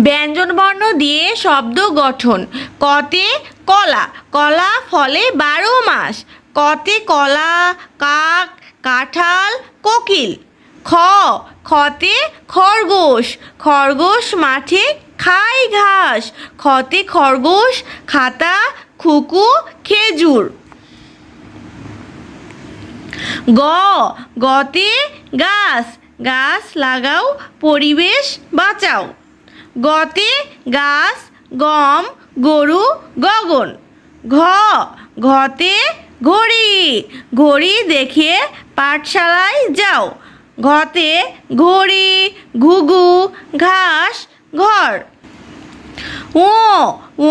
ব্যঞ্জনবর্ণ দিয়ে শব্দ গঠন। কতে কলা, কলা ফলে 12 মাস। কতে কলা, কাক, কাঁঠাল, কোকিল। খতে খরগোশ, খরগোশ মাঠে খায় ঘাস। খতে খরগোশ, খাতা, খুকু, খেজুর। গতে গাছ, গাছ লাগাও পরিবেশ বাঁচাও। গতে গাছ, গম, গরু, গগন। ঘতে ঘড়ি, ঘড়ি দেখে পাঠশালায় যাও। ঘতে ঘড়ি, ঘুঘু, ঘাস, ঘর।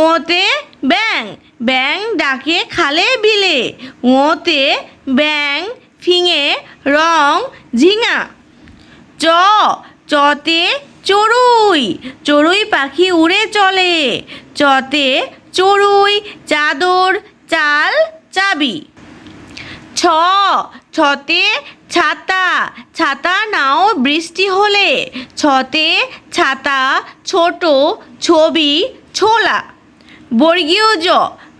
ওতে ব্যাঙ, ব্যাঙ ডাকে খালে বিলে। ওতে ব্যাঙ, ফিঙে, রং, ঝিঙা। চতে চড়ুই, চড়ুই পাখি উড়ে চলে। চতে চড়ুই, চাদর, চাল, চাবি। ছতে ছাতা, ছাতা নাও বৃষ্টি হলে। ছতে ছাতা, ছোট, ছবি, ছোলা।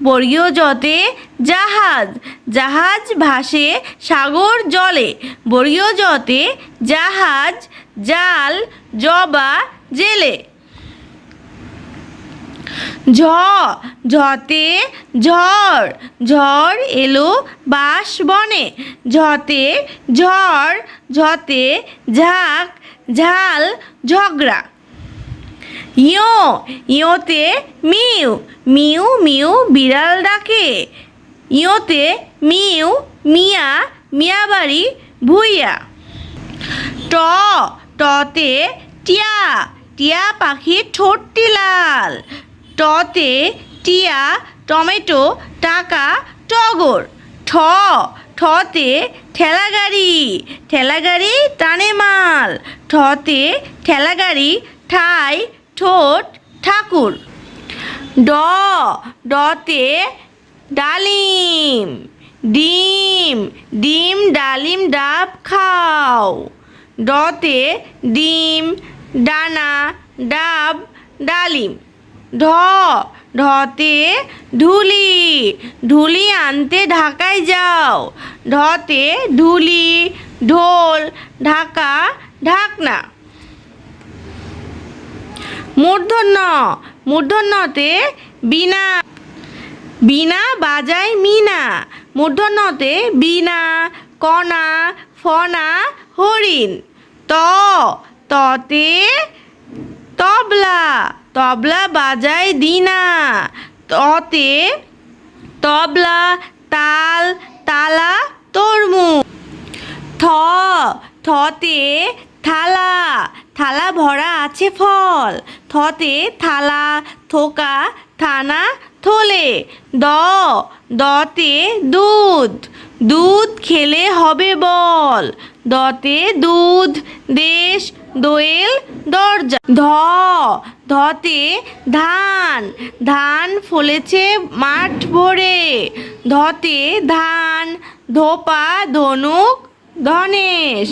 বর্গীয় জতে জাহাজ, জাহাজ ভাসে সাগর জলে। বর্গীয় জতে জাহাজ, জাল, জবা, জেলে। ঝতে ঝড়, ঝড় এলো বাঁশ বনে। ঝতে ঝড়, ঝতে ঝাঁক, ঝাল, ঝগড়া। ইয়োতে মিউ, মিউ মিউ বিড়াল ডাকে। ইয়োতে মিউ, মিয়া, মিয়াবাড়ি, ভুইয়া। টতে টিয়া, টিয়া পাখির ঠোঁটটি লাল। টতে টিয়া, টমেটো, টাকা, টগর। ঠতে ঠেলাগাড়ি, ঠেলাগাড়ি টানে মাল। ঠতে ঠেলাগাড়ি, ঠাই, ঠোঁট, ঠাকুর। ডতে ডালিম, ডিম, ডিম, ডালিম, ডাব খাও। ডতে ডিম, ডানা, ডাব, ডালিম। ঢতে ঢুলি, ঢুলি আনতে ঢাকায় যাও। ঢতে ঢুলি, ঢোল, ঢাকা, ঢাকনা। মূর্ধন্যতে বীণা, বীণা বাজায় মিনা। মূর্ধন্যতে বীণা, কণা, ফনা, হরিণ। ততে তবলা, তবলা বাজায় দিনা। ততে তবলা, তাল, তালা, তরমুজ। থতে থালা, থালা ভরা আছে ফল। থতে থালা, থোকা, থানা, থলে। দতে দুধ, দুধ খেলে হবে বল। দতে দুধ, দেশ, দোয়েল, দরজা। ধতে ধান, ধান ফলেছে মাঠ ভরে। ধতে ধান, ধোপা, ধনুক, ধনেশ।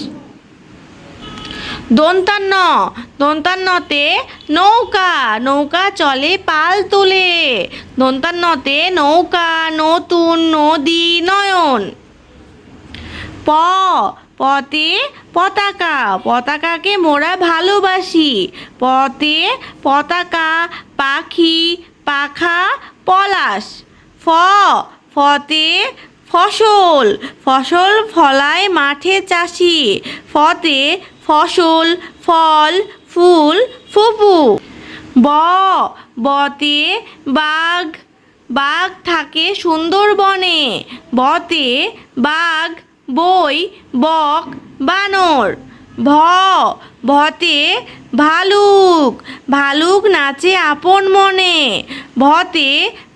দন্তান্নতে নৌকা, নৌকা চলে পাল তুলে। দন্তান্নতে নৌকা, নতুন, নদী, নয়ন। পতে পতাকা, পতাকাকে মোরা ভালোবাসি। পতে পতাকা, পাখি, পাখা, পলাশ। ফতে ফসল, ফসল ফলায় মাঠে চাষি। ফতে ফসল, ফল, ফুল, ফুপু। বতে বাঘ, বাঘ থাকে সুন্দরবনে। বতে বাঘ, বই, বক, বানর। ভতে ভালুক, ভালুক নাচে আপন মনে। ভতে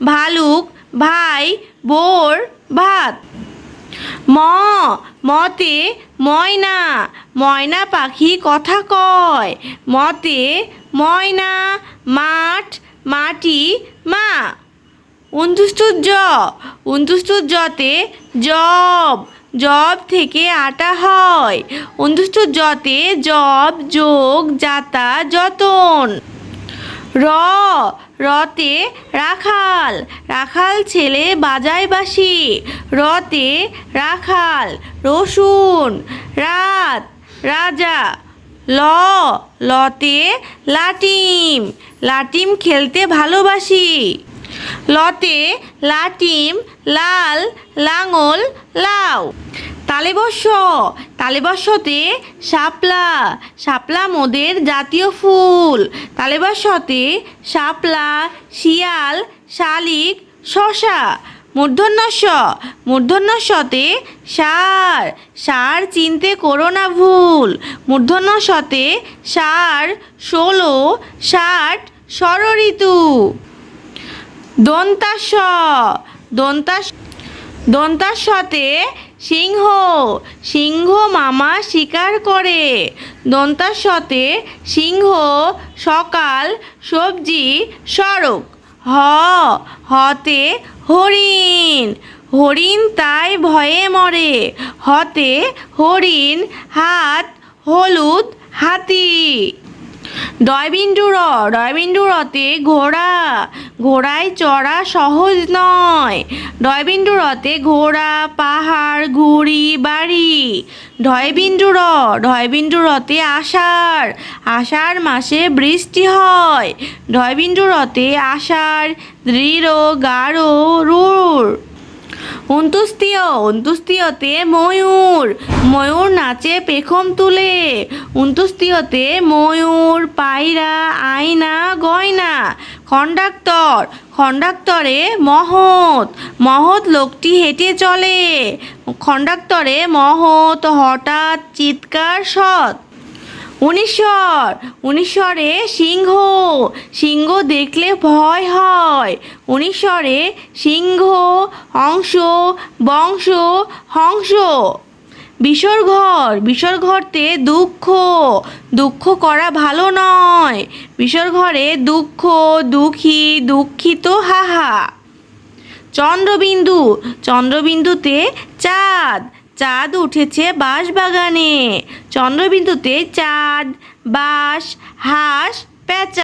ভালুক, ভাই, বোর, ভাত। মতে ময়না, ময়না পাখি কথা কয়। মতে ময়না, মাঠ, মাটি, মা। উনতুষ্টুজতে জব, জব থেকে আটা হয়। উনতুষ্টুজতে জব, যোগ, যাতা, যতন। র রতে রাখাল রাখাল ছেলে বাজায় বাঁশি রতে রাখাল। রসুন রাত রাজা। লতে লাটিম লাটিম খেলতে ভালোবাসি। লতে লাটিম লাল লাঙল লাউ। তালেবস্যতে শাপলা শাপলা মোদের জাতীয় ফুল। তালেবস্যতে শাপলা শিয়াল শালিক শসা। মূর্ধন্যস্বতে ষাঁড় ষাঁড় চিনতে করো না ভুল। মূর্ধন্যস্বতে ষাঁড় ১৬ ষাট ষড়ঋতু। দন্তাস্বতে সিংহ সিংহ মামা শিকার করে। দন্তাস্বতে সিংহ সকাল সবজি সড়ক। হতে হরিণ হরিণ তাই ভয়ে মরে। হতে হরিণ হাত হলুদ হাতি। ডয়বিন্দুরতে ঘোড়া ঘোড়ায় চড়া সহজ নয়। ডয়বিন্দুরতে ঘোড়া পাহাড় ঘুড়ি বাড়ি। ঢয়বিন্দুরতে আষাঢ় আষাঢ় মাসে বৃষ্টি হয়। ঢয়বিন্দুরতে আষাঢ় দৃঢ় গাঢ় রূঢ়। অন্ত্যুষ্টিয়তে ময়ূর ময়ূর নাচে পেখম তুলে। অন্ত্যুষ্টিয়তে ময়ূর পায়রা আয়না গয়না। খন্ডাক্তরে মহৎ মহৎ লোকটি হেঁটে চলে। খন্ডাক্তরে মহৎ হঠাৎ চিৎকার সৎ। উনিশ্বরে সিংহ সিংহ দেখলে ভয় হয়। উনিশ্বরে সিংহ হংস বংশ হংস। বিসর্ঘরতে দুঃখ দুঃখ করা ভালো নয়। বিসর্ঘরে দুঃখ দুঃখী দুঃখিত হাহা। চন্দ্রবিন্দুতে চাঁদ চাঁদ উঠেছে বাঁশবাগানে। চন্দ্রবিন্দুতে চাঁদ বাঁশ হাঁস পেঁচা।